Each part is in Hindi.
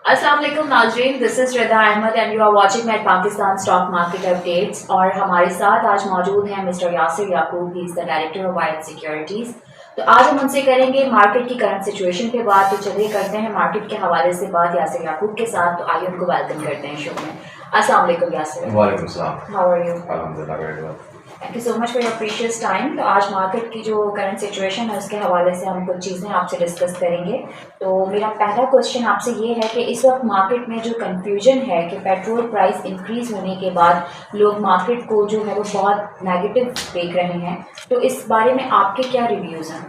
अस्सलाम वालेकुम नाज़रीन, this is Rida Ahmad and you are watching my Pakistan stock market updates. और हमारे साथ आज मौजूद हैं mister Yasir Yaqoob, he is the director of Wide Securities. तो आज हम उनसे करेंगे मार्केट की करंट सिचुएशन पे बात। तो चलिए करते हैं मार्केट के हवाले से बात यासिर याकूब के साथ। तो आइए उनको वेलकम करते हैं शो में। अस्सलाम वालेकुम यासिर। वालेकुम सलाम। How are you? अल्हम्दुलिल्लाह very well. Thank you so much for your precious time. तो आज मार्केट की जो करंट सिचुएशन है उसके हवाले से हम कुछ चीज़ें आपसे डिस्कस करेंगे। तो मेरा पहला क्वेश्चन आपसे ये है कि इस वक्त मार्केट में जो कंफ्यूजन है कि पेट्रोल प्राइस इंक्रीज़ होने के बाद लोग मार्केट को जो है वो बहुत नेगेटिव देख रहे हैं, तो इस बारे में आपके क्या रिव्यूज़ हैं?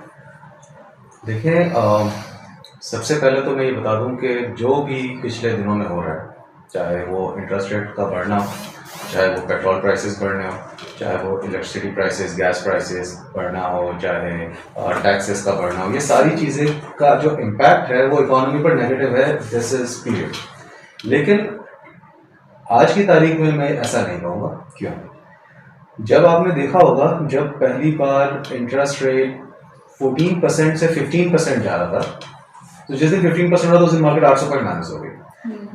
देखिए, सबसे पहले तो मैं ये बता दूं कि जो भी पिछले दिनों में हो रहा है, चाहे वो इंटरेस्ट रेट का बढ़ना हो, चाहे वो पेट्रोल प्राइसेस बढ़ने हो, चाहे वो इलेक्ट्रिसिटी प्राइसेस, गैस प्राइसेस बढ़ना हो, चाहे टैक्सेस का बढ़ना हो, ये सारी चीज़ें का जो इम्पैक्ट है वो इकोनॉमी पर नेगेटिव है। This is period. लेकिन आज की तारीख में मैं ऐसा नहीं कहूँगा। क्यों? जब आपने देखा होगा, जब पहली बार इंटरेस्ट रेट 14% से 15% जा रहा था, तो जिस दिन 15% हुआ तो उस दिन मार्केट 800 पॉइंट माइनस हो गई।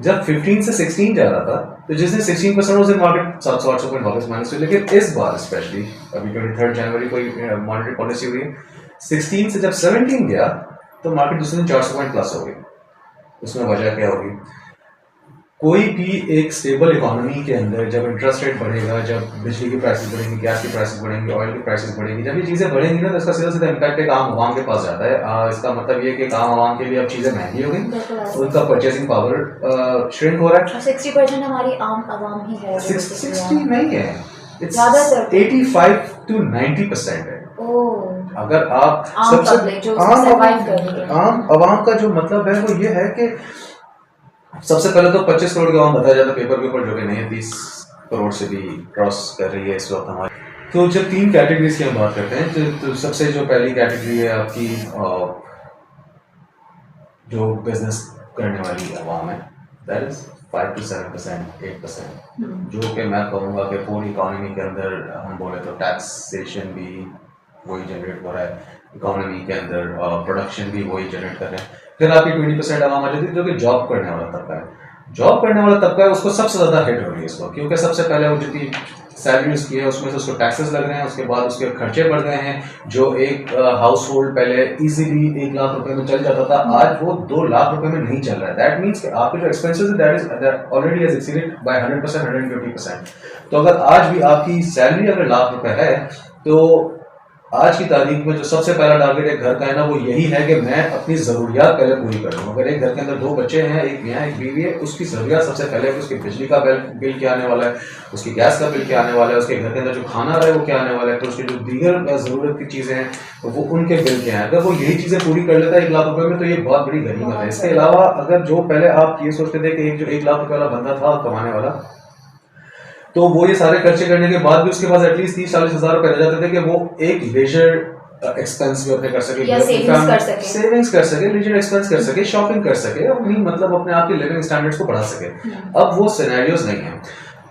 जब 15 से 16 जा रहा था, तो जिस दिन 16% हुआ उस दिन मार्केट 700-800 पॉइंट वापस माइनस हुई। लेकिन इस बार स्पेशली अभी 23 जनवरी को मॉनेटरी पॉलिसी हुई, 16 से जब 17 गया तो मार्केट दूसरे दिन 400 पॉइंट प्लस हो गई। उसमें वजह क्या होगी? कोई भी एक स्टेबल इकोनॉमी के अंदर जब इंटरेस्ट रेट बढ़ेगा, जब बिजली की प्राइसेस बढ़ेंगी, गैस की प्राइसेस बढ़ेंगी, ऑयल की प्राइसेस बढ़ेंगी, जब ये चीज़ें बढ़ेंगी ना, तो इसका सीधा सीधा इम्पैक्ट एक आम आवाम के पास जाता है। इसका मतलब ये कि आम आवाम के लिए अब चीज़ें महंगी हो गई, उनका परचेसिंग पावर श्रिंक हो रहा है। 60% हमारी आम आवाम ही है। 60 नहीं है, इट्स ज़्यादातर 85 to 90% है। अगर आप आम पब्लिक जो सर्वाइव कर रही है, आम आवाम का जो मतलब है वो ये है कि सबसे पहले तो 25 करोड़ का बताया जाता है पेपर के ऊपर, जो कि नहीं है, 30 करोड़ से भी क्रॉस कर रही है इस वक्त हमारी। तो जब 3 कैटेगरीज की हम बात करते हैं, तो सबसे जो पहली कैटेगरी है आपकी जो बिजनेस करने वाली आवाम है, दैट इज 5 to 7%, 8%, जो कि मैं कहूँगा कि पूरी इकोनॉमी के अंदर हम बोले तो टैक्सेशन भी वही जनरेट हो रहा है, इकोनॉमी के अंदर प्रोडक्शन भी वही जनरेट कर रहे हैं। फिर आपकी 20% आवाम आ जाती है जो कि जॉब करने वाला तबका है। जॉब करने वाला तबका है, उसको सबसे ज़्यादा हिट हो रही है इसको, क्योंकि सबसे पहले वो जितनी सैलरी उसकी है उसमें से उसको टैक्सेस लग रहे हैं, उसके बाद उसके खर्चे बढ़ गए हैं। जो एक हाउस होल्ड पहले इजीली 1 लाख रुपए में चल जाता था, आज वो 2 लाख रुपए में नहीं चल रहा है। दैट मीन्स कि आपके जो एक्सपेंसेस है that is already has exceeded by 100%, 150%। तो अगर आज भी आपकी सैलरी अगर लाख रुपए है, तो आज की तारीख में जो सबसे पहला टारगेट एक घर का है ना, वो यही है कि मैं अपनी ज़रूरियात पहले पूरी कर लूँ। अगर एक घर के अंदर 2 बच्चे हैं, एक मियाँ एक बीवी है, उसकी ज़रूरियात सबसे पहले है। उसके बिजली का बिल क्या आने वाला है, उसकी गैस का बिल क्या आने वाला है, उसके घर के अंदर जो खाना रहा है वो क्या आने वाला है, तो उसकी जो दीगर ज़रूरत की चीज़ें हैं तो वो उनके बिल क्या हैं। अगर वो यही चीज़ें पूरी कर लेता है 1 लाख रुपये में, तो ये बहुत बड़ी गनीमत है। इसके अलावा अगर जो पहले आप ये सोचते थे कि एक जो 1 लाख रुपये वाला बंदा था कमाने वाला, तो वो ये सारे खर्चे करने के बाद भी उसके पास एटलीस्ट 30-40 हज़ार रुपए रह जाते थे कि वो एक लेजर एक्सपेंस भी अपने कर सके, सेविंग्स कर सके, लीजर एक्सपेंस कर सके, शॉपिंग कर सके, अपनी मतलब अपने आप की लिविंग स्टैंडर्ड्स को बढ़ा सके। अब वो सिनेरियोज नहीं है।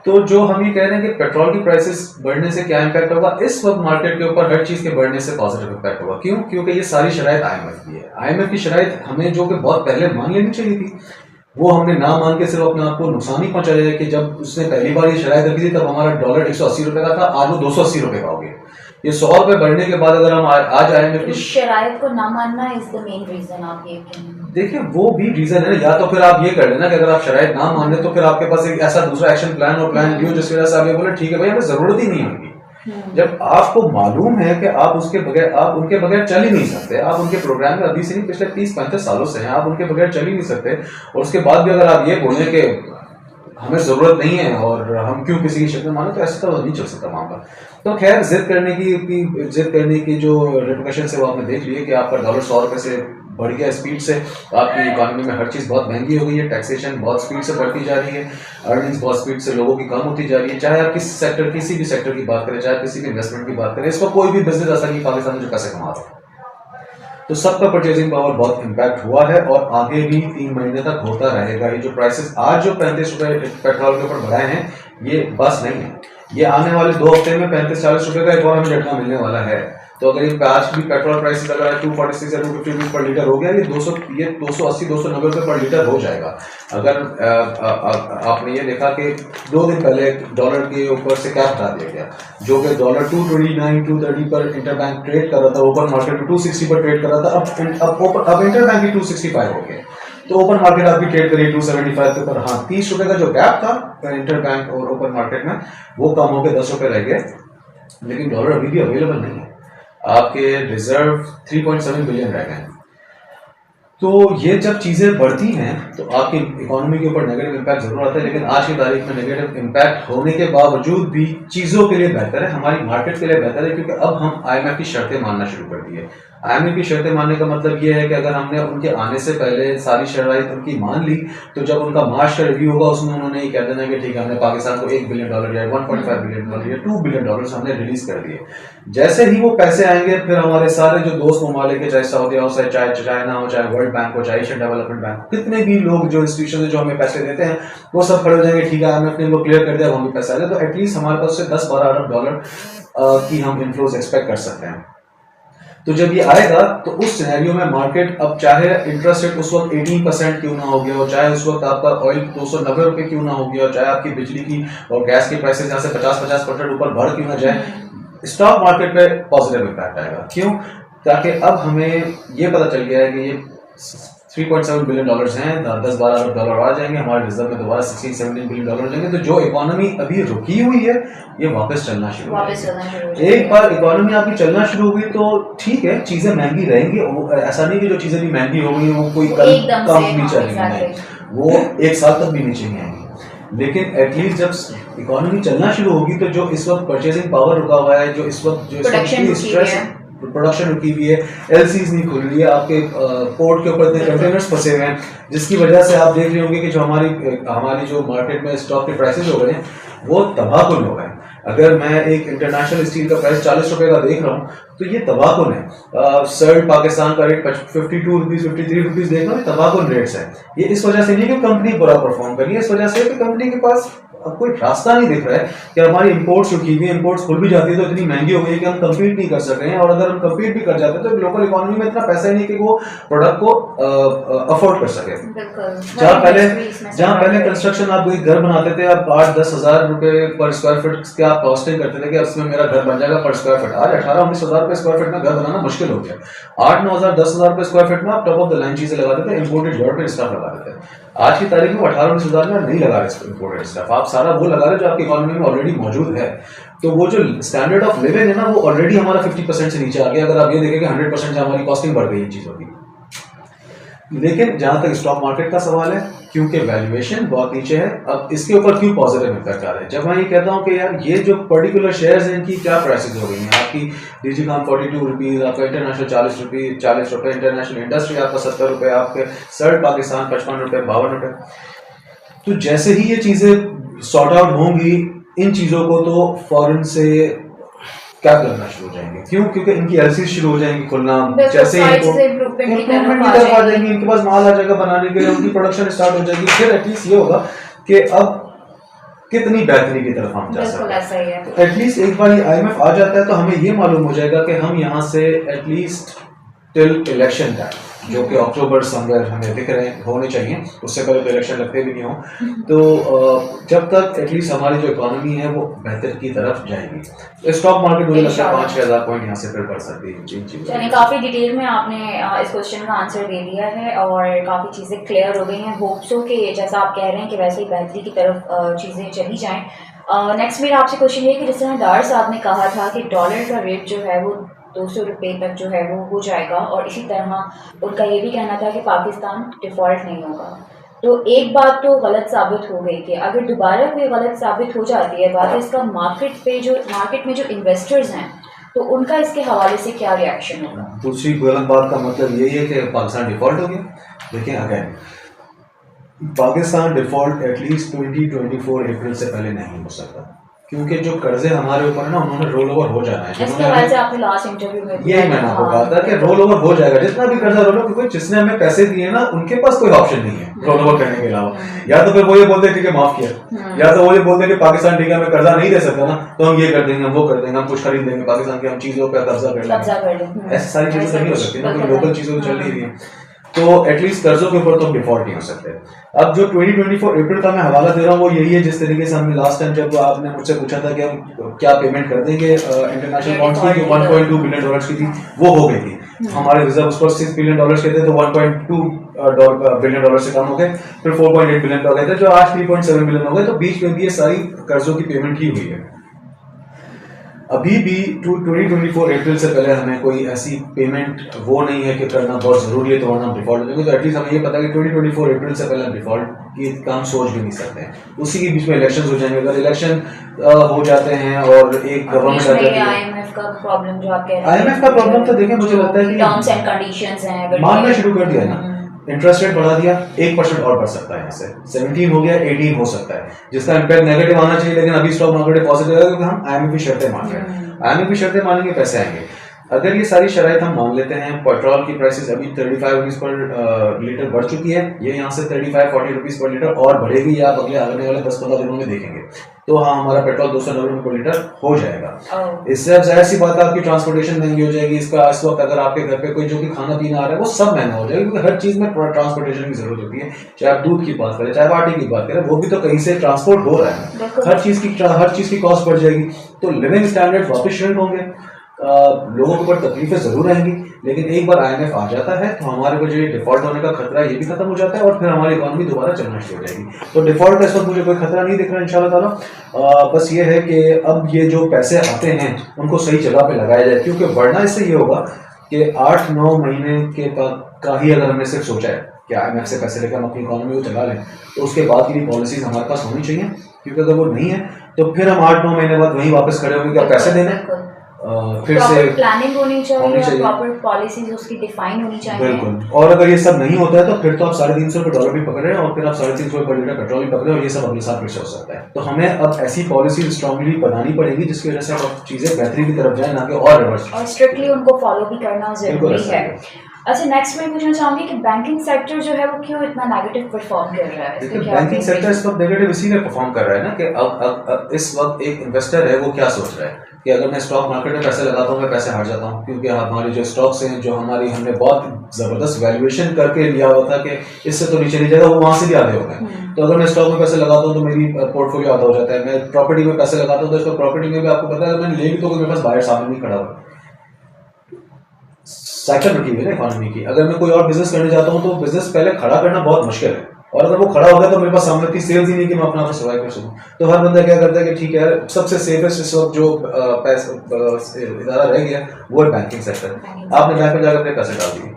तो जो हम ये कह रहे हैं कि पेट्रोल की प्राइसेस बढ़ने से क्या इम्पैक्ट होगा, इस वक्त मार्केट के ऊपर हर चीज के बढ़ने से पॉजिटिव इम्पैक्ट होगा। क्यों? क्योंकि ये सारी शराइत IMF की है। IMF की शराइत हमें जो कि बहुत पहले मान लेनी चाहिए थी, वो हमने ना मान के सिर्फ अपने आप को नुकसान ही पहुंचाया है। कि जब उसने पहली बार ये शराइत रखी थी तब हमारा डॉलर 180 रुपए का था, आज वो 280 रुपए का हो गया। ये 100 रुपए बढ़ने के बाद अगर हम आज आएंगे तो शराइत को ना मानना इज द मेन रीजन, आप ये देखिए वो भी रीजन है। या तो फिर आप ये कर लेना कि अगर आप शराइत ना मान रहे तो फिर आपके पास एक ऐसा दूसरा एक्शन प्लान और प्लान बी हो जिसकी वजह से आप ये बोले ठीक है भाई हमें जरूरत ही नहीं होगी। जब आपको मालूम है कि आप उसके बगैर, आप उनके बगैर चल ही नहीं सकते, आप उनके प्रोग्राम में अभी से नहीं पिछले 30-35 सालों से हैं, आप उनके बगैर चल ही नहीं सकते, और उसके बाद भी अगर आप ये बोलें कि हमें जरूरत नहीं है और हम क्यों किसी की शक्ल माने, तो ऐसा तो नहीं चल सकता मामला। तो खैर जिद करने की जो रिपोर्टेशन से वो आपने देख लिए कि आपका डॉलर 100 रुपए से बढ़ गया स्पीड से, आपकी इकोनॉमी में हर चीज़ बहुत महंगी हो गई है, टैक्सेशन बहुत स्पीड से बढ़ती जा रही है, अर्निंग्स बहुत स्पीड से लोगों की कम होती जा रही है। चाहे आप किसी भी सेक्टर की बात करें, चाहे किसी भी इन्वेस्टमेंट की बात करें, इसको कोई भी बिजनेस ऐसा नहीं पाकिस्तान में जो पैसे कमा रहा है। तो सबका परचेजिंग पावर बहुत इम्पैक्ट हुआ है और आगे भी 3 महीने तक होता रहेगा। ये जो प्राइसेस आज जो 35 रुपए पेट्रोल के ऊपर बढ़ाए हैं, ये बस नहीं है, ये आने वाले 2 हफ्ते में 35-40 रुपए का एक और हमें झटका मिलने वाला है। तो अगर ये आज भी पेट्रोल प्राइस अगर 246 या 250 पर लीटर हो गया, ये 280 290 रुपये पर लीटर हो जाएगा। अगर आपने ये देखा कि 2 दिन पहले डॉलर के ऊपर से कैप हटा दिया गया, जो कि डॉलर 229 230 पर इंटरबैंक ट्रेड कर रहा था, ओपन मार्केट में 260 पर ट्रेड कर रहा था, अब इंटरबैंक ही 265 हो गया, तो ओपन मार्केट आपकी ट्रेड करी 275 के ऊपर। हाँ, 30 रुपए का जो गैप था इंटरबैंक और ओपन मार्केट में, वो कम हो गया, 10 रुपए रह गए, लेकिन डॉलर अभी भी अवेलेबल नहीं है। आपके रिजर्व 3.7 बिलियन रह गए। तो ये जब चीज़ें बढ़ती हैं तो आपकी इकोनॉमी के ऊपर नेगेटिव इम्पैक्ट जरूर आता है, लेकिन आज की तारीख में नेगेटिव इम्पैक्ट होने के बावजूद भी चीज़ों के लिए बेहतर है, हमारी मार्केट के लिए बेहतर है, क्योंकि अब हम IMF की शर्तें मानना शुरू कर दी है। IMF की शर्तें मानने का मतलब ये है कि अगर हमने उनके आने से पहले सारी शराइत उनकी मान ली, तो जब उनका मार्च का रिव्यू होगा उसमें उन्होंने ये कह देना कि ठीक है, हमने पाकिस्तान को $1 बिलियन या 1.5 बिलियन या $2 बिलियन हमने रिलीज कर दिए। जैसे ही वो पैसे आएंगे, फिर हमारे सारे जो दोस्त ममालिक है, चाहे सऊदी हो, चाहे चाइना हो, चाहे वर्ल्ड बैंक हो, चाहे एशियन डेवलपमेंट बैंक, कितने भी लोग जो इंस्टीट्यूशन जो हमें पैसे देते हैं, वो सब खड़े हो जाएंगे, ठीक है IMF ने वो क्लियर कर दिया, हमें पैसा आ जाए, तो एटलीस्ट हमारे पास से 10-12 अरब डॉलर की हम इनफ्लोज एक्सपेक्ट कर सकते हैं। तो जब ये आएगा तो उस सिनेरियो में मार्केट, अब चाहे इंटरेस्ट रेट उस वक्त 18% क्यों ना हो गया हो, चाहे उस वक्त आपका ऑयल 290 रुपए क्यों ना हो गया हो, चाहे आपकी बिजली की और गैस की प्राइसेस यहाँ से 50% ऊपर बढ़ क्यों ना जाए, स्टॉक मार्केट पे पॉजिटिव इम्पैक्ट आएगा। क्यों? ताकि अब हमें ये पता चल गया है कि ये 3.7 बिलियन डॉलर्स हैं, 10-12 अरब डॉलर आ जाएंगे, हमारे रिजर्व में दोबारा 16-17 बिलियन डॉलर जाएंगे, तो जो इकोनॉमी अभी रुकी हुई है ये वापस चलना शुरू हो जाएगी। एक बार इकोनॉमी आपकी चलना शुरू हुई तो ठीक है, चीजें महंगी रहेंगी, ऐसा नहीं कि जो चीजें भी महंगी हो गई वो कोई कम नहीं चलेगी, वो एक साल तक भी नीचे नहीं आएंगी, लेकिन एटलीस्ट जब इकोनॉमी चलना शुरू होगी तो जो इस वक्त परचेसिंग पावर रुका हुआ है, जो इस वक्त स्ट्रेस, प्रोडक्शन रुकी हुई है, LCs नहीं खुल रही है, आपके पोर्ट के ऊपर इतने कंटेनर्स फंसे हुए हैं, जिसकी वजह से आप देख रहे होंगे कि जो हमारी जो मार्केट में स्टॉक के प्राइसेस हो गए हैं वो तबाहकुन हो गए। अगर मैं एक इंटरनेशनल स्टील का प्राइस 40 रुपए का देख रहा हूँ तो ये तबाहकुन है। सर्ड पाकिस्तान का रेट 52 रुपीज 53 रुपीज देख रहा हूँ, तबाहकुन रेट्स है। ये इस वजह से नहीं कि कंपनी बुरा परफॉर्म कर रही है, इस वजह से कि कंपनी के पास कोई रास्ता नहीं दिख रहा है कि हमारी इंपोर्ट्स रुकी हुई, इंपोर्ट्स खुल भी जाती है तो इतनी महंगी हो गई है कि हम कंपीट नहीं कर सक रहे हैं, और अगर हम कंपीट भी कर जाते हैं तो लोकल इकोनॉमी में इतना पैसा ही नहीं कि वो प्रोडक्ट को अफोर्ड कर सके। जहाँ पहले कंस्ट्रक्शन, आप एक घर बनाते थे, आप 8-10 हज़ार रुपए पर स्क्वायर फीट के आप कॉस्टिंग करते थे कि उसमें मेरा घर बन जाएगा पर स्क्वायर फीट। आज 18-19 हज़ार रुपए स्क्वायर फीट में घर बनाना मुश्किल हो गया। 8-9 हज़ार 10 हज़ार रुपए स्क्वायर फीट में आप टॉप ऑफ द लाइन चीजें लगा देते, इंपोर्टेड यूरोपियन स्टफ लगा देते। आज की तारीख में 18-19 हज़ार में नहीं लगा रहे इंपोर्टेड स्टफ, आप सारा वो लगा रहे जो आपकी इकोनॉमी में ऑलरेडी मौजूद है। तो वो जो स्टैंडर्ड ऑफ लिविंग है ना, वो ऑलरेडी हमारा 50% से नीचे आ गया। अगर आप ये देखें कि 100% से हमारी कॉस्टिंग बढ़ गई इन चीजों की। लेकिन जहां तक स्टॉक मार्केट का सवाल है, क्योंकि वैल्यूएशन बहुत नीचे है, अब इसके ऊपर क्यों पॉजिटिव इम्पैक्ट आ रहा है? जब मैं ये कहता हूँ कि यार ये जो पर्टिकुलर शेयर्स हैं इनकी क्या प्राइसेस हो गई हैं, आपकी डीजीकॉम 42 रुपीज, आपका इंटरनेशनल 40 रुपए, इंटरनेशनल इंडस्ट्री आपका 70 रुपए, आपके सर्ड पाकिस्तान 55 रुपए 52 रुपए। तो जैसे ही ये चीजें सॉर्ट आउट होंगी, इन चीजों को तो फॉरेन से क्या करना शुरू हो जाएंगे। क्यों? क्योंकि इनकी एलसी शुरू हो जाएंगी खुलना, जैसे ही इम्प्रूवमेंट की तरफ आ जाएंगी, इनके पास माल आ जाएगा बनाने के लिए, उनकी प्रोडक्शन स्टार्ट हो जाएगी। फिर एटलीस्ट ये होगा कि अब कितनी बेहतरी की तरफ हम जा सकते हैं। तो एटलीस्ट एक बार ये IMF आ जाता है तो हमें ये मालूम हो जाएगा कि हम यहाँ से एटलीस्ट टिल इलेक्शन टाइम, जो कि अक्टूबर समवेयर हमें दिख रहे हैं होने चाहिए, उससे पहले तो इलेक्शन लगते भी नहीं हो, तो जब तक एटलीस्ट हमारी जो इकोनॉमी है वो बेहतर की तरफ जाएगी। स्टॉक मार्केट मुझे लगता है 5-6 पॉइंट यहाँ से फिर बढ़ सकती है। यानी काफ़ी डिटेल में आपने इस क्वेश्चन का आंसर दे दिया है और काफ़ी चीज़ें क्लियर हो गई हैं। होप सो कि जैसा आप कह रहे हैं कि वैसे ही बेहतरी की तरफ चीज़ें चली जाएँ। नेक्स्ट मेरा आपसे क्वेश्चन ये है कि जिस तरह डार साहब ने कहा था कि डॉलर का रेट जो है वो 200 रुपये तक जो है वो हो जाएगा, और इसी तरह उनका ये भी कहना था कि पाकिस्तान डिफ़ॉल्ट नहीं होगा। तो एक बात तो गलत साबित हो गई कि अगर दोबारा कोई गलत साबित हो जाती है बात, इसका मार्केट में जो इन्वेस्टर्स हैं तो उनका इसके हवाले से क्या रिएक्शन होगा? दूसरी गलत बात का मतलब यही है कि पाकिस्तान डिफ़ॉल्ट हो गया। देखिए अगेन, पाकिस्तान डिफ़ॉल्ट एटलीस्ट 2024 अप्रैल से पहले नहीं हो सकता। क्योंकि जो कर्जे हमारे ऊपर है ना, उन्होंने रोल ओवर हो जाना है। इसके वजह से आपने लास्ट इंटरव्यू में यही मैंने आपको कहा था कि रोल ओवर हो जाएगा, जितना भी कर्जा रोल ओवर, क्योंकि जिसने हमें पैसे दिए ना उनके पास कोई ऑप्शन नहीं है रोल ओवर करने के अलावा। या तो फिर वो ये बोलते ठीक है माफ किया, या तो वो ये बोलते कि पाकिस्तान ठीक है हमें कर्जा नहीं दे सकता ना, तो हम ये कर देंगे, हम वो कर देंगे, हम कुछ खरीद देंगे पाकिस्तान की, हम चीजों पर कब्जा कर लेंगे। ऐसी सारी चीजें तो नहीं हो सकती ना, कोई लोकल चीजें तो चल नहीं रही है, तो एटलीस्ट कर्जों के ऊपर तो डिफॉल्ट नहीं हो सकते। अब जो 2024 अप्रैल का मैं हवाला दे रहा हूँ वो यही है, जिस तरीके से हमने लास्ट टाइम जब आपने मुझसे पूछा था कि हम क्या पेमेंट कर देंगे इंटरनेशनल बॉन्ड्स की, जो 1.2 बिलियन डॉलर्स की थी वो हो गई थी। हमारे रिजर्व उस पर 6 बिलियन डॉलर्स के थे, तो 1.2 बिलियन डॉलर से कम हो गए, फिर 4.8 बिलियन हो गए थे, जो आज 3.7 बिलियन हो गए। तो बीच में भी ये सारी कर्जों की पेमेंट ही हुई है। अभी भी 2024 अप्रैल से पहले हमें कोई ऐसी पेमेंट वो नहीं है कि करना बहुत जरूरी है तो वरना हम डिफॉल्ट हो जाएंगे। तो एटलीस्ट हमें ये पता है कि 2024 अप्रैल से पहले डिफॉल्ट की काम सोच भी नहीं सकते हैं। उसी के बीच में इलेक्शंस हो जाएंगे, अगर इलेक्शन हो जाते हैं और एक गवर्नमेंट आ जाती है। आईएमएफ का प्रॉब्लम जो आप कह रहे हैं, आईएमएफ का प्रॉब्लम तो देखिए मुझे लगता है कि टर्म्स एंड कंडीशंस हैं, मानना शुरू कर दिया ना, इंटरेस्ट रेट बढ़ा दिया, 1% और बढ़ सकता है, यहाँ से 17 हो गया 18 हो सकता है, जिसका इम्पैक्ट नेगेटिव आना चाहिए, लेकिन अभी स्टॉक मार्केट पॉजिटिव है क्योंकि हम आईएमएफ की शर्तें मान रहे हैं। आईएमएफ की शर्तें मानेंगे पैसे आएंगे। अगर ये सारी शराइत हम मान लेते हैं, पेट्रोल की प्राइसेस अभी 35 रुपीज पर लीटर बढ़ चुकी है, ये यहाँ से 35-40 रुपीज पर लीटर और बढ़ेगी, या आप अगले आने वाले 10-15 दिनों में देखेंगे, तो हाँ हमारा पेट्रोल 290 रुपये पर लीटर हो जाएगा। इससे अब जाहिर सी बात है आपकी ट्रांसपोर्टेशन महंगी हो जाएगी। इसका इस वक्त अगर आपके घर पे कोई जो कि खाना पीना आ रहा है वो सब महंगा हो जाएगा, क्योंकि हर चीज में ट्रांसपोर्टेशन की जरूरत होती है। चाहे आप दूध की बात करें, चाहे आटे की बात करें, वो भी तो कहीं से ट्रांसपोर्ट हो रहा है। हर चीज की कॉस्ट बढ़ जाएगी, तो लिविंग स्टैंडर्ड वापस श्रिंक होंगे, लोगों के ऊपर तकलीफें जरूर आएंगी। लेकिन एक बार आईएमएफ आ जाता है तो हमारे को जो डिफॉल्ट होने का खतरा है ये भी खत्म हो जाता है, और फिर हमारी इकोनॉमी दोबारा चलना शुरू हो जाएगी। तो डिफॉल्ट का इस वक्त मुझे कोई खतरा नहीं दिख रहा इंशाल्लाह ताला। बस ये है कि अब ये जो पैसे आते हैं उनको सही जगह पे लगाया जाए, क्योंकि वरना इससे ये होगा कि 8-9 महीने के का ही अगर हमने सिर्फ सोचा है कि आईएमएफ से पैसे लेकर हम अपनी इकोनॉमी को चला लें, तो उसके बाद की पॉलिसीज हमारे पास होनी चाहिए, क्योंकि अगर वो नहीं है तो फिर हम 8-9 महीने बाद वहीं वापस खड़े होंगे कि पैसे देने, फिर से प्लानिंग होनी चाहिए, प्रॉपर पॉलिसीज उसकी डिफाइन होनी चाहिए। बिल्कुल। और अगर ये सब नहीं होता है तो फिर तो आप 350 रुपये डॉलर भी पकड़ रहे हैं, और फिर आप 350 रुपये पर लीटर पेट्रोल भी पकड़ रहे हैं, और ये सब अगले साल फिर से हो सकता है। तो हमें अब ऐसी पॉलिसी स्ट्रांगली बनानी पड़ेगी जिसकी वजह से अब चीजें बेहतरी की तरफ जाए, ना कि और रिवर्स, और स्ट्रिक्टली उनको फॉलो भी करना जरूरी है। अच्छा, नेक्स्ट मैं पूछना चाहूंगी कि बैंकिंग सेक्टर जो है वो क्यों इतना नेगेटिव परफॉर्म कर रहा है? बैंकिंग सेक्टर इस वक्त नेगेटिव इसीलिए परफॉर्म कर रहा है ना कि अब इस वक्त एक इन्वेस्टर है वो क्या सोच रहा है कि अगर मैं स्टॉक मार्केट में पैसे लगाता हूँ मैं पैसे हार जाता हूँ, क्योंकि हमारी जो स्टॉक्स हैं जो हमने बहुत जबरदस्त वैल्यूएशन करके लिया हुआ था कि इससे तो नीचे नहीं जाएगा, वो वहां से भी आधे हो गए। तो अगर मैं स्टॉक में पैसे लगाता हूँ तो मेरी पोर्टफोलियो आधा हो जाता है। मैं प्रॉपर्टी में पैसे लगाता हूँ तो इसको प्रॉपर्टी में भी आपको पता है अगर मैंने ले भी तो मेरे पास बाहर सामने नहीं खड़ा हुआ, साइकिल रखी हुई है ना इकोनॉमी की। अगर मैं कोई और बिजनेस करने जाता हूँ तो बिजनेस पहले खड़ा करना बहुत मुश्किल है, और अगर वो खड़ा हो गया तो मेरे पास सामने की सेल्स ही नहीं कि मैं अपना सर्वाइव कर सकूँ। तो हर बंदा क्या करता है कि ठीक है सबसे सेफेस्ट इस वक्त जो इदारा रह गया वो है बैंकिंग सेक्टर। आपने बैंक में जाकर अपने पैसे डाल दिए,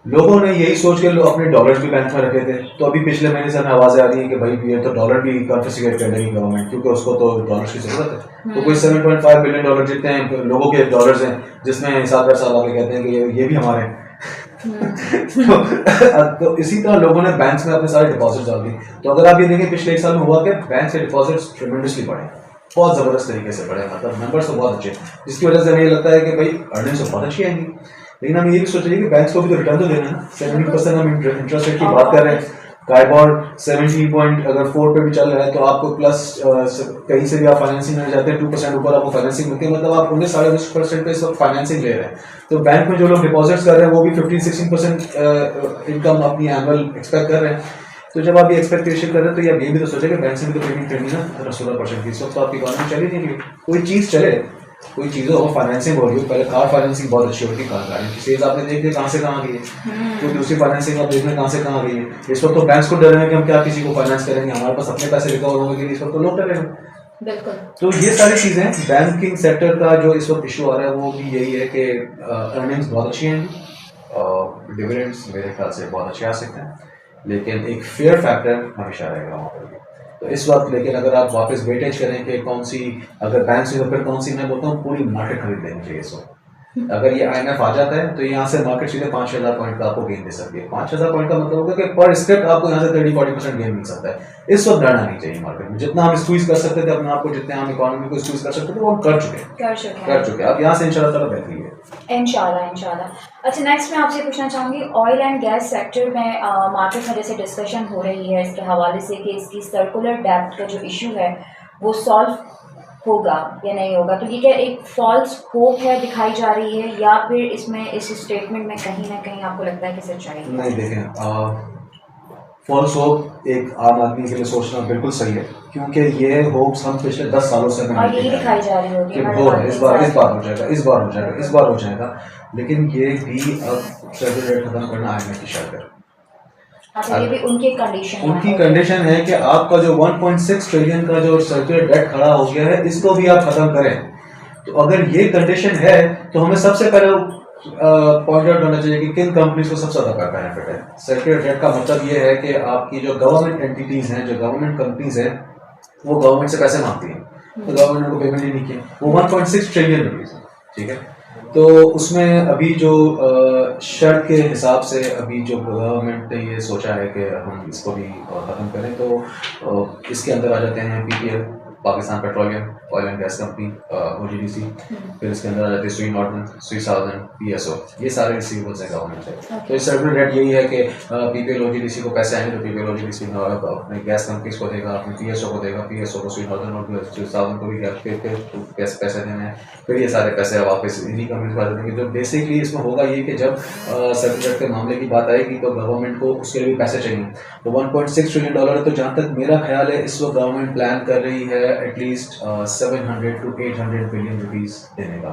लोगों ने यही सोच के अपने डॉलर्स भी बैंक में रखे थे। तो अभी पिछले महीने से हमें आवाजें आ रही हैं कि भाई ये तो डॉलर भी कॉन्फिस्केट कर देगी गवर्नमेंट, क्योंकि उसको तो डॉलर्स की जरूरत है। तो कोई 7.5 बिलियन डॉलर जितने हैं लोगों के डॉलर्स हैं, जिसमें साहब आके कहते हैं कि ये भी हमारे हैं। तो इसी तरह लोगों ने बैंक्स में अपने सारे डिपॉजिट डाल दिए। तो अगर आप ये देखें पिछले 1 साल में हुआ कि बैंक से डिपॉजिट्स ट्रेमेंडसली बढ़े, बहुत जबरदस्त तरीके से बढ़े, मतलब नंबर्स तो बहुत अच्छे, जिसकी वजह से हमें ये लगता है कि भाई अर्निंग्स तो बहुत अच्छी आएंगी। लेकिन हम ये भी सोच रहे हैं कि बैंक्स को भी तो रिटर्न तो देना है ना। 70% हम इंटरेस्ट रेट की बात कर रहे हैं, काइबॉर 17.4 पे भी चल रहा है, तो आपको प्लस कहीं से भी आप फाइनेंसिंग में जाते हैं 2% ऊपर आपको फाइनेंसिंग मिलती है, मतलब आप 19-19.5% पे इस वक्त फाइनेंसिंग ले रहे हैं। तो बैंक में जो लोग डिपॉजिट्स कर रहे हैं वो भी 15-16% इनकम अपनी एनुअल एक्सपेक्ट कर रहे हैं। तो जब आप ये एक्सपेक्टेशन कर रहे हैं तो आप ये भी तो सोचे कि बैंक से भी तो पेमेंट करनी ना 16% की। इस वक्त तो आपकी इकोनॉमी चली नहीं रही, कोई चीज़ चले, कोई चीज़ें हो, फाइनेंसिंग हो रही हो। पहले कार फाइनेंसिंग बहुत अच्छी होती है, कार गाड़ी की सेल्स आपने देख लिया कहाँ से कहाँ गई है, तो दूसरी फाइनेंसिंग आप देख लें कहाँ से कहाँ गई है। इस वक्त तो बैंक्स को डर रहे हैं कि हम क्या किसी को फाइनेंस करेंगे, हमारे पास अपने पैसे रिकवर होने के लिए इस वक्त तो लोग डर रहे हैं। बिल्कुल। तो ये सारी चीज़ें बैंकिंग सेक्टर का जो इस वक्त इशू आ रहा है वो भी यही है कि अर्निंग्स बहुत अच्छी हैं, डिविडेंड्स मेरे ख्याल से बहुत अच्छे आ सकते हैं, लेकिन एक फेयर फैक्टर हमेशा रहेगा वहाँ पर। तो इस वक्त लेकिन अगर आप वापस वेटेज करें कि कौन सी, अगर बैंक से तो फिर कौन सी, मैं बोलता हूँ पूरी मार्केट खरीद लेनी चाहिए इस वक्त। अगर ये IMF आ जाता है तो यहाँ से मार्केट सीधे 5,000 पॉइंट का आपको गेन दे सकती है। 5,000 पॉइंट का मतलब होगा कि पर स्क्रिप्ट आपको यहाँ से 30-40% गेन मिल सकता है। इस वक्त डरना नहीं चाहिए मार्केट में। जितना हम स्क्वीज कर सकते थे अपने आप को, जितने हम इकोनॉमी को स्क्वीज कर सकते थे, वो हम कर चुके हैं। अब यहाँ से इंशाल्लाह ताला बेहतरी है। इंशाल्लाह। अच्छा, नेक्स्ट मैं आपसे पूछना चाहूँगी, ऑयल एंड गैस सेक्टर में मार्केट में जैसे डिस्कशन हो रही है इसके हवाले से कि इसकी सर्कुलर डेब्ट का जो इशू है वो सॉल्व होगा या नहीं होगा, तो ये क्या एक फॉल्स होप है दिखाई जा रही है, या फिर इसमें इस स्टेटमेंट में कहीं ना कहीं आपको लगता है कि सच्चाई है? नहीं, देखें, फॉल्स होप एक आम आदमी के लिए सोचना बिल्कुल सही है, क्योंकि ये होप्स हम पिछले 10 सालों से और यही दिखाई जा रही होगी कि इस बार हो जाएगा, लेकिन ये भी अब सर्कुलर डेट खत्म करना IMF की शर्त है। अच्छा, ये भी उनकी कंडीशन है कि आपका जो 1.6 ट्रिलियन का जो सर्कुलर डेट खड़ा हो गया है, इसको भी आप खत्म करें। तो अगर ये कंडीशन है तो हमें सबसे पहले पॉइंट आउट करना चाहिए कि किन कंपनीज को सबसे ज्यादा बेनिफिट है। सर्कुलर डेट का मतलब ये है कि आपकी जो गवर्नमेंट एंटिटीज हैं, जो गवर्नमेंट कंपनीज हैं, वो गवर्नमेंट से पैसे मांगती हैं, तो गवर्नमेंट को पेमेंट ही नहीं किया, वो 1.6 ट्रिलियन रुपीज है, ठीक है। तो उसमें अभी जो शर्त के हिसाब से अभी जो गवर्नमेंट ने ये सोचा है कि हम इसको भी ख़त्म करें, तो इसके अंदर आ जाते हैं PPL, Pakistan petroleum oil and gas company, OGDC, फिर इसके अंदर आ जाती है सुई नॉर्टन, सुई साउदर्न, PSO, ये सारे रिसीवेबल्स हैं गवर्नमेंट से। तो इस सर्कुलर डेट यही है कि PPL OGDC को पैसे आएंगे तो PPL OGDC अपने गैस कंपनीज को देगा, अपने PSO को देगा, PSO को सुई नॉर्टन और सुई साउदर्न को भी पैसे देने हैं, फिर ये सारे पैसे वापस इन्हीं कंपनीज को देंगे। जो बेसिकली इसमें होगा ये कि जब सर्कुलर डेट के मामले की बात आएगी तो गवर्नमेंट को उसके लिए भी पैसे चाहिए। तो $1.6 ट्रिलियन है, तो जहाँ तक मेरा ख्याल है इस वक्त गवर्नमेंट प्लान कर रही है एटलीस्ट 700 to 800 बिलियन रुपीस देने का,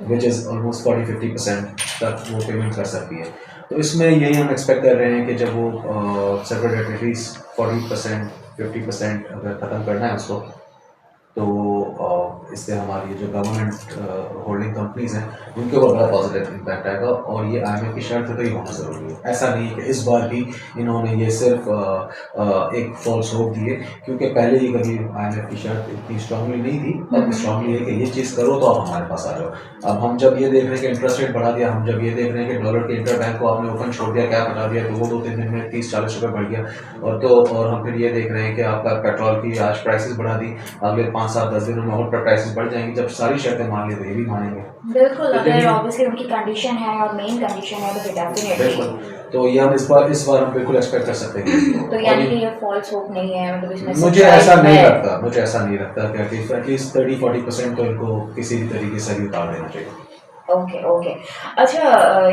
विच इज़ ऑलमोस्ट 40-50% तक वो पेमेंट कर सकती है। तो इसमें यही हम एक्सपेक्ट कर रहे हैं कि जब वो सर्कुलर डेट एटलीस्ट 40% 50% अगर ख़त्म करना है उसको, तो इससे हमारी जो गवर्नमेंट होल्डिंग कंपनीज हैं उनके ऊपर बड़ा पॉजिटिव इम्पैक्ट आएगा। और ये IMF की शर्त है तो ये होना ज़रूरी है। ऐसा नहीं कि इस बार भी इन्होंने ये सिर्फ एक फॉल्स होप दी है, क्योंकि पहले ही कभी IMF की शर्त इतनी स्ट्रांगली नहीं थी। अब स्ट्रांगली है कि ये चीज़ करो तो आप हमारे पास आ जाओ। अब हम जब ये देख रहे हैं कि इंटरेस्ट रेट बढ़ा दिया, हम जब ये देख रहे हैं कि डॉलर के इंटर बैंक को आपने ओपन छोड़ दिया, क्या बढ़ा दिया, तो वो 2-3 दिन में 30-40 रुपये बढ़ गया। और हम फिर ये देख रहे हैं कि आपका पेट्रोल की आज प्राइसेस बढ़ा दी, अगले 5-7-10 दिनों में और प्राइसेस बढ़ जाएंगी। जब सारी शर्तें मान ली तो ये भी मानेंगे, बिल्कुल। अगर ऑब्वियसली उनकी कंडीशन है और मेन कंडीशन है तो डेफिनेटली, तो ये हम इस बार हम बिल्कुल एक्सपेक्ट कर सकते हैं। तो यानी कि ये फॉल्स होप नहीं है, मतलब इसमें मुझे ऐसा नहीं लगता कि एटलीस्ट 30-40% तो इनको किसी भी तरीके से उतार देना चाहिए। ओके। अच्छा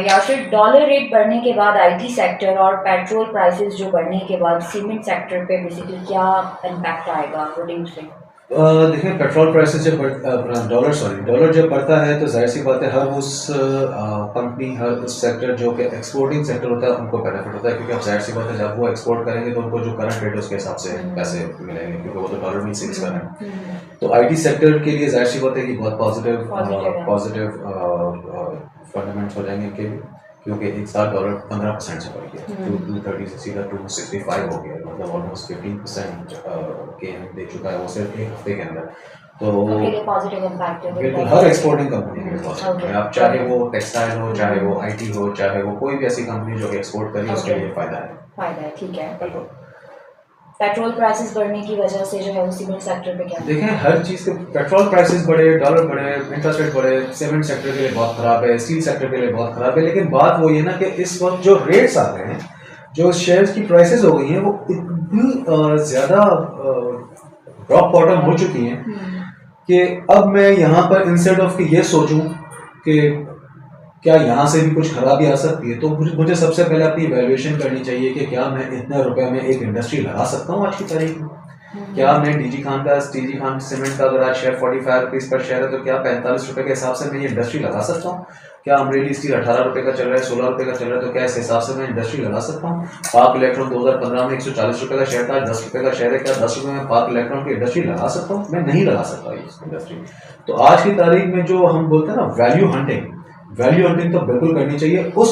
यासिर, डॉलर रेट बढ़ने के बाद IT सेक्टर और पेट्रोल प्राइसेस जो बढ़ने के बाद सीमेंट सेक्टर पे बेसिकली क्या इम्पैक्ट आएगा, व्हाट डू यू थिंक? देखिए, पेट्रोल प्राइसेस जब डॉलर जब बढ़ता है तो जाहिर सी बात है हर उस कंपनी, हर उस सेक्टर जो कि एक्सपोर्टिंग सेक्टर होता है उनको बेनिफिट होता है, क्योंकि अब जाहिर सी बात है जब वो एक्सपोर्ट करेंगे तो उनको जो करंट रेट है उसके हिसाब से पैसे मिलेंगे, क्योंकि वो तो डॉलर में सेल्स कर रहे हैं। तो IT सेक्टर के लिए जाहिर सी बात है कि बहुत पॉजिटिव फंडामेंट्स हो जाएंगे इनके भी, क्योंकि एक साथ डॉलर 15% से बढ़ गया, 230 से सीधा 265 हो गया, मतलब ऑलमोस्ट 15% गेन दे चुका है वो सिर्फ एक हफ्ते के अंदर। तो पॉजिटिव इम्पैक्ट है बिल्कुल हर एक्सपोर्टिंग कंपनी के लिए पॉजिटिव है। अब चाहे वो टेक्सटाइल हो, चाहे वो IT हो, चाहे वो कोई भी ऐसी कंपनी जो कि एक्सपोर्ट करी, उसके लिए फायदा है। ठीक है, बिल्कुल। पेट्रोल प्राइसेस बढ़ने की वजह से जो है वो सीमेंट सेक्टर पे क्या देखें, हर चीज़ के पेट्रोल प्राइसेस बढ़े, डॉलर बढ़े, इंटरेस्ट रेट बढ़े, सीमेंट सेक्टर के लिए बहुत ख़राब है, स्टील सेक्टर के लिए बहुत ख़राब है। लेकिन बात वो ये ना कि इस वक्त जो रेट्स आ रहे हैं, जो शेयर्स की प्राइसेस हो गई हैं, वो इतनी ज़्यादा रॉक बॉटम हो चुकी हैं कि अब मैं यहाँ पर इंस्टेड ऑफ कि ये सोचूं कि क्या यहाँ से भी कुछ खराबी आ सकती है, तो मुझे सबसे पहले अपनी वैल्यूएशन करनी चाहिए कि क्या मैं इतने रुपए में एक इंडस्ट्री लगा सकता हूँ आज की तारीख में। क्या मैं DG खान सीमेंट का अगर आज शेयर 45 रुपीज़ पर शेयर है, तो क्या 45 रुपये के हिसाब से मैं ये इंडस्ट्री लगा सकता हूँ? क्या अमरेली स्टील 18 रुपये का चल रहा है, 16 रुपये का चल रहा है, तो क्या इस हिसाब से मैं इंडस्ट्री लगा सकता हूँ? पाक इलेक्ट्रॉन 2015 में 140 रुपये का शेयर था, 10 रुपये का शेयर है, क्या 10 रुपये में पाक इलेक्ट्रॉन की इंडस्ट्री लगा सकता हूँ? मैं नहीं लगा सकता ये इंडस्ट्री। तो आज की तारीख में जो हम बोलते हैं ना वैल्यू हंटिंग तो बिल्कुल करनी चाहिए। उस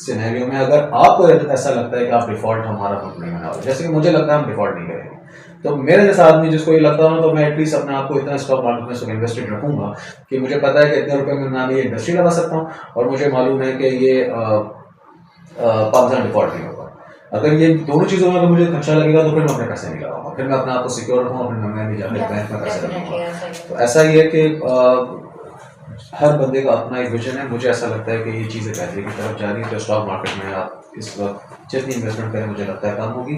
सिनेरियो में अगर आपको ऐसा लगता है कि आप डिफॉल्ट हमारा बुक नहीं बनाओगे, जैसे कि मुझे लगता है हम डिफॉल्ट नहीं करेंगे, तो मेरे जैसा आदमी जिसको ये लगता हो तो मैं एटलीस्ट अपने आप को इतना स्टॉक मार्केट में इन्वेस्टेड रखूंगा कि मुझे पता है कि इतने रुपए में मैं ये इंडस्ट्री लगा सकता हूँ और मुझे मालूम है कि ये 5% डिफॉल्ट नहीं होगा। अगर ये दोनों चीज़ों में अगर मुझे खर्चा लगेगा तो फिर मैं अपने पैसे नहीं लगाऊंगा, फिर मैं अपने आप को सिक्योर रखूँगा, अपने मैं नहीं जाकर बैंक में पैसे लगाऊंगा। तो ऐसा ही है कि हर बंदे का अपना एक विजन है। मुझे ऐसा लगता है कि ये चीज़ें बेहतरी की तरफ जा रही है, तो स्टॉक मार्केट में आप इस वक्त जितनी इन्वेस्टमेंट करें मुझे लगता है कम होगी।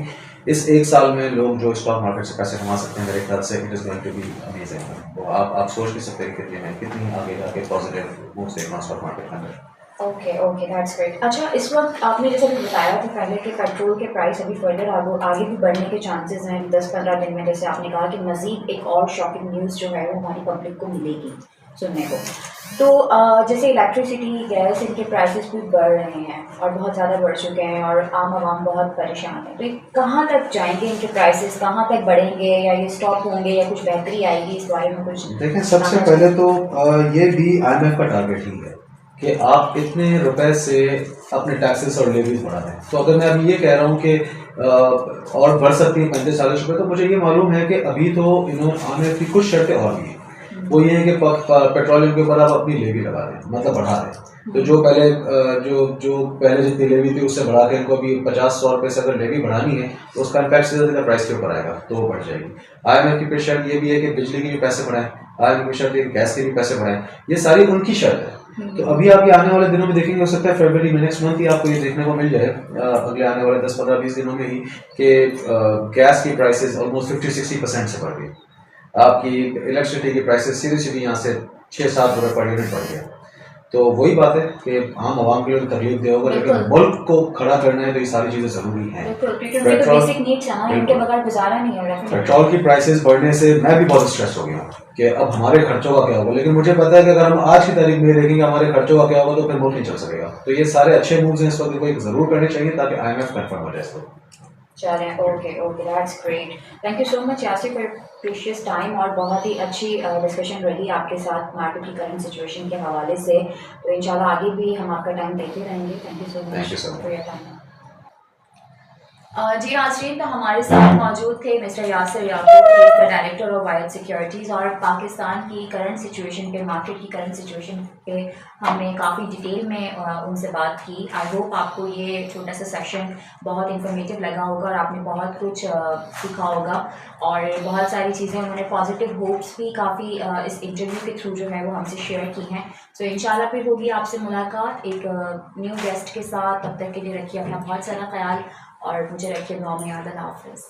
इस एक साल में लोग जो स्टॉक मार्केट से पैसे कमा सकते हैं मेरे ख्याल से it is going to be amazing. तो आप सोच भी सकते हैं कितनी आगे जाके पॉजिटिव मूव्स देखना स्टॉक मार्केट में। Okay okay, that's great. अच्छा, इस वक्त आपने जैसे भी बताया था पहले कि पेट्रोल के प्राइस अभी फर्दर आगे भी बढ़ने के चांसेस हैं 10-15 दिन में। जैसे आपने कहा कि मज़ीद एक और शॉकिंग न्यूज़ जो है वो हमारी पब्लिक को मिलेगी सुनने को। तो जैसे इलेक्ट्रिसिटी, गैस, इनके प्राइसेस भी बढ़ रहे हैं और बहुत ज़्यादा बढ़ चुके हैं और आम आवाम बहुत परेशान है। तो ये कहाँ तक जाएंगे इनके प्राइसेस, कहाँ तक बढ़ेंगे या ये स्टॉप होंगे या कुछ बेहतरी आएगी, इस बारे में कुछ? देखें, सबसे पहले तो ये भी IMF का टारगेट ही है कि आप इतने रुपए से अपने टैक्सेस और लेवीज बढ़ा दें। तो अगर मैं अभी ये कह रहा हूँ कि और बढ़ सकती है 35-40 रुपये, तो मुझे ये मालूम है कि अभी तो IMF की कुछ शर्तें और भी हैं। वो ये है कि पेट्रोलियम के ऊपर आप अपनी लेवी लगा दें, मतलब बढ़ा दें। तो जो पहले जितनी लेवी थी उससे बढ़ा के इनको अभी 50-100 रुपये से अगर लेवी बढ़ानी है तो उसका इम्पैक्ट सीधा सीधा प्राइस के ऊपर आएगा, तो वो बढ़ जाएगी। IMF की फिर शर्त ये भी है कि बिजली के भी पैसे बढ़ाएं, IMF की शर्त है कि गैस के भी पैसे बढ़ाएं। ये सारी उनकी शर्त है। तो अभी आप ये आने वाले दिनों में देखेंगे, हो सकता है फरवरी में, नेक्स्ट मंथ ही आपको ये देखने को मिल जाए, अगले आने वाले 10-15-20 दिनों में ही, कि गैस की प्राइसेस ऑलमोस्ट 50-60% से बढ़ गई। आपकी इलेक्ट्रिसिटी की प्राइसेस सीधी यहाँ से 6-7 रुपये पर यूनिट बढ़ गया। तो वही बात है कि आम आवाम के लिए तकलीफ दे होगा, लेकिन मुल्क को खड़ा करना है तो ये सारी चीज़ें ज़रूरी हैं। पेट्रोल की प्राइसेस बढ़ने से मैं भी बहुत स्ट्रेस हो गया हूँ कि अब हमारे खर्चों का क्या होगा, लेकिन मुझे पता है कि अगर हम आज की तारीख में देखेंगे हमारे खर्चों का क्या होगा तो फिर मुल्क नहीं चल सकेगा। तो ये सारे अच्छे मूव्स हैं इस वक्त को ज़रूर करने चाहिए ताकि IMF कंफर्म हो जाए इसको। चलें, okay okay, that's great. Thank you so much Yasir for precious time, और बहुत ही अच्छी डिस्कशन रही आपके साथ मार्केट की करंट सिचुएशन के हवाले से। तो इंशाल्लाह आगे भी हम आपका टाइम देते रहेंगे। Thank you so much for your time. जी नाज़रीन, तो हमारे साथ मौजूद थे mister Yasir Yaqoob, director of वायद सिक्योरिटीज़, और पाकिस्तान की करंट सिचुएशन पे, मार्केट की करंट सिचुएशन पे हमने काफ़ी डिटेल में उनसे बात की। आई होप आपको ये छोटा सा सेक्शन बहुत इन्फॉर्मेटिव लगा होगा और आपने बहुत कुछ सीखा होगा, और बहुत सारी चीज़ें उन्होंने पॉजिटिव होप्स भी काफ़ी इस इंटरव्यू के थ्रू जो है वो हमसे शेयर की हैं। सो इंशाल्लाह फिर होगी आपसे मुलाकात एक न्यू गेस्ट के साथ। तब तक के लिए रखिए अपना बहुत सारा ख्याल और मुझे रखिए दुआ में याद। अल्लाह हाफ़िज़।